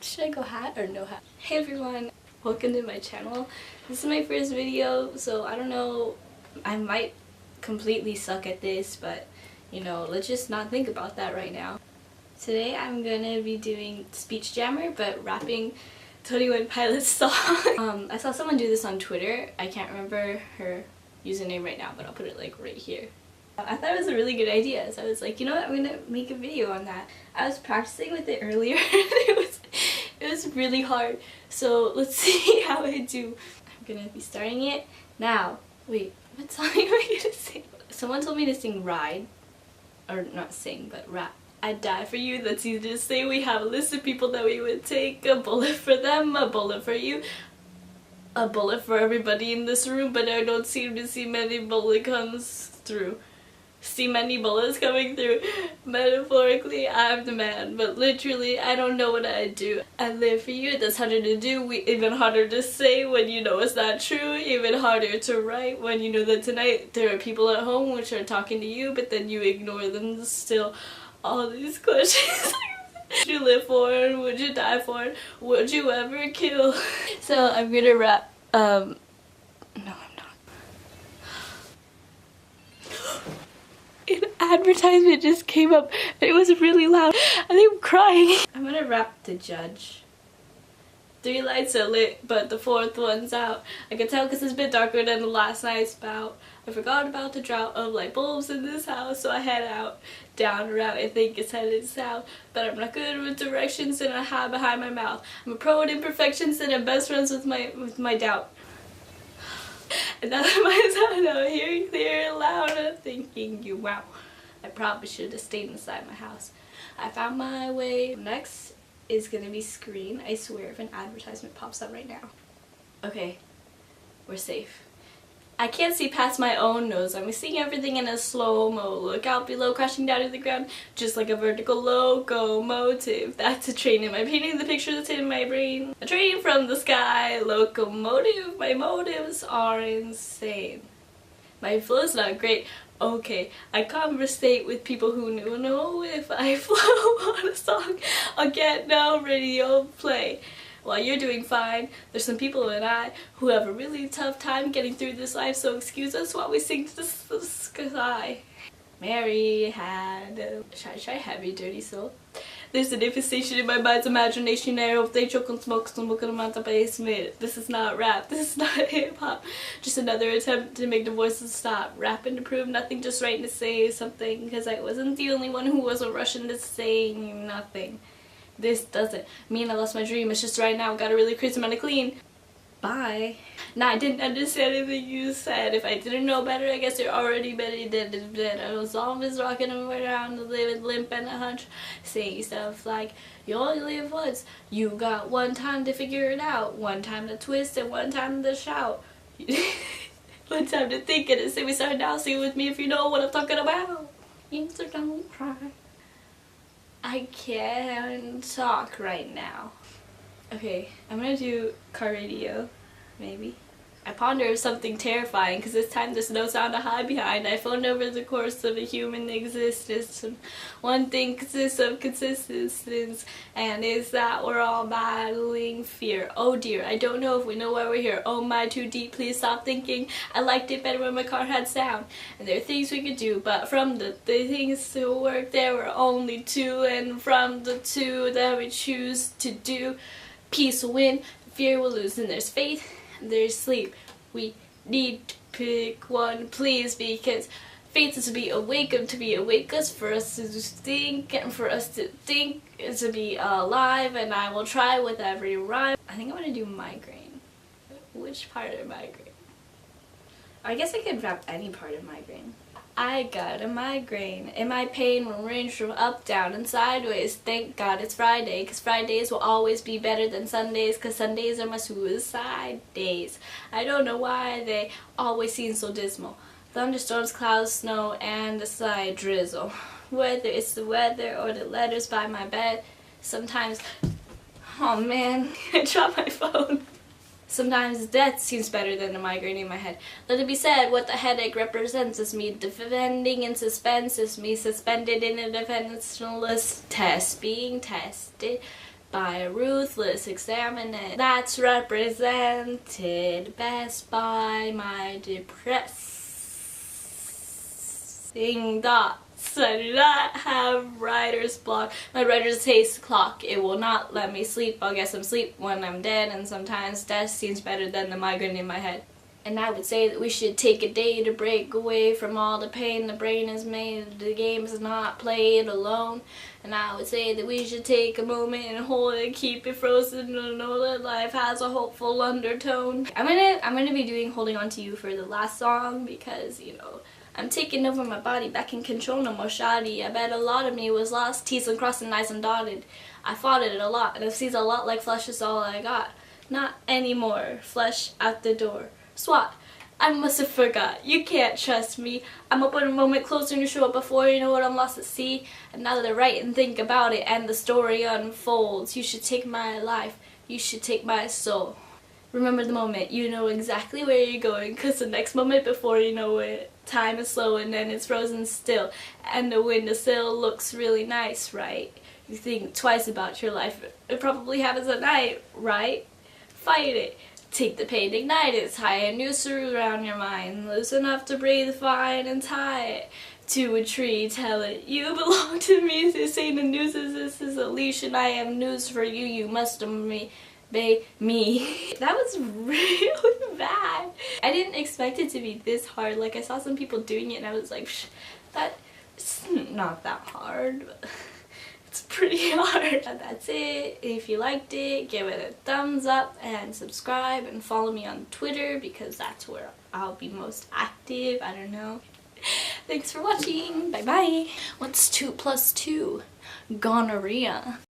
Should I go hat or no hat? Hey everyone, welcome to my channel. This is my first video, so I don't know, I might completely suck at this, but you know, let's just not think about that right now. Today I'm gonna be doing Speech Jammer, but rapping 21 Pilots song. I saw someone do this on Twitter. I can't remember her username right now, but I'll put it like right here. I thought it was a really good idea, so I was like, you know what, I'm gonna make a video on that. I was practicing with it earlier and it was really hard, so let's see how I do. I'm gonna be starting it now. Wait, what song am I gonna sing? Someone told me to sing Ride, or not sing, but rap. I'd die for you, that's easy to say. We have a list of people that we would take. A bullet for them, a bullet for you. A bullet for everybody in this room, but I don't seem to see many bullets comes through. See many bullets coming through. Metaphorically, I'm the man, but literally, I don't know what I'd do. I live for you, that's harder to do, even harder to say when you know it's not true, even harder to write when you know that tonight there are people at home which are talking to you, but then you ignore them still. All these questions. Would you live for and would you die for? Would you ever kill? So I'm gonna rap, no I'm not. An advertisement just came up and it was really loud. I think I'm crying. I'm gonna rap The Judge. 3 lights are lit, but the 4th one's out. I can tell because it's a bit darker than the last night's bout. I forgot about the drought of light bulbs in this house, so I head out, down a route I think it's headed south. But I'm not good with directions and I hide behind my mouth. I'm a pro at imperfections and I'm best friends with my doubt. And now that my sound out here clear and loud, I'm thinking you wow. I probably should have stayed inside my house. I found my way. Next is gonna be Screen. I swear if an advertisement pops up right now. Okay, we're safe. I can't see past my own nose. I'm seeing everything in a slow-mo. Look out below, crashing down to the ground, just like a vertical locomotive. That's a train. Am I painting the picture that's in my brain? A train from the sky, locomotive. My motives are insane. My flow's not great. Okay, I conversate with people who know if I flow on a song, I'll get no radio play. While you're doing fine, there's some people and I who have a really tough time getting through this life, so excuse us while we sing to the sky. Mary had a shy, heavy, dirty soul. There's an infestation in my mind's imagination. I hope they choke and smoke them out the basement. This is not rap. This is not hip-hop. Just another attempt to make the voices stop. Rapping to prove nothing, just writing to say something. Because I wasn't the only one who wasn't rushing to say nothing. This doesn't mean I lost my dream. It's just right now I got a really crazy amount of clean. Bye. Nah, I didn't understand anything you said. If I didn't know better, I guess you're already better dead. I was always rocking around, living limp and a hunch, saying stuff like, you only live once. You got one time to figure it out. One time to twist and one time to shout. One time to think and say we start now. Sing with me if you know what I'm talking about. Answer, don't cry. I can't talk right now. Okay, I'm gonna do car radio, maybe. I ponder of something terrifying, because this time there's no sound to hide behind. I phoned over the course of a human existence. One thing consists of consistence, and is that we're all battling fear. Oh dear, I don't know if we know why we're here. Oh my, too deep, please stop thinking. I liked it better when my car had sound. And there are things we could do, but from the things to work, there were only 2. And from the 2 that we choose to do, peace will win, fear will lose, and there's faith, and there's sleep. We need to pick one, please, because faith is to be awake, and to be awake is for us to think, and for us to think is to be alive, and I will try with every rhyme. I think I'm gonna do migraine. Which part of migraine? I guess I could rap any part of migraine. I got a migraine, and my pain will range from up, down, and sideways. Thank God it's Friday, because Fridays will always be better than Sundays, because Sundays are my suicide days. I don't know why they always seem so dismal. Thunderstorms, clouds, snow, and a slight drizzle. Whether it's the weather or the letters by my bed, sometimes... Oh man, I dropped my phone. Sometimes death seems better than a migraine in my head. Let it be said, what the headache represents is me defending in suspense, is me suspended in a defenseless test, being tested by a ruthless examiner that's represented best by my depressing thoughts. I do not have writer's block. My writer's taste clock, it will not let me sleep. I'll get some sleep when I'm dead, and sometimes death seems better than the migraine in my head. And I would say that we should take a day to break away from all the pain the brain has made. The game is not played alone. And I would say that we should take a moment and hold it, keep it frozen, and know that life has a hopeful undertone. I'm gonna be doing Holding On To You for the last song because, you know, I'm taking over my body, back in control, no more shoddy. I bet a lot of me was lost, T's uncrossed and I's undotted. I fought it a lot, and it seems a lot like flesh is all I got. Not anymore, flesh out the door. SWAT, I must have forgot. You can't trust me. I'm up on a moment closer to show up before you know what I'm lost at sea. And now that I write and think about it and the story unfolds, you should take my life. You should take my soul. Remember the moment. You know exactly where you're going, because the next moment before you know it, time is slow and then it's frozen still. And the windowsill looks really nice, right? You think twice about your life. It probably happens at night, right? Fight it. Take the pain, ignite it, tie a noose around your mind, loose enough to breathe fine and tie it to a tree, tell it you belong to me, this ain't a noose, this is a leash and I have news for you, you must obey me. That was really bad. I didn't expect it to be this hard. Like, I saw some people doing it and I was like, that's not that hard. It's pretty hard. That's it. If you liked it, give it a thumbs up and subscribe and follow me on Twitter because that's where I'll be most active. I don't know. Thanks for watching. Bye bye. What's 2 + 2? Gonorrhea.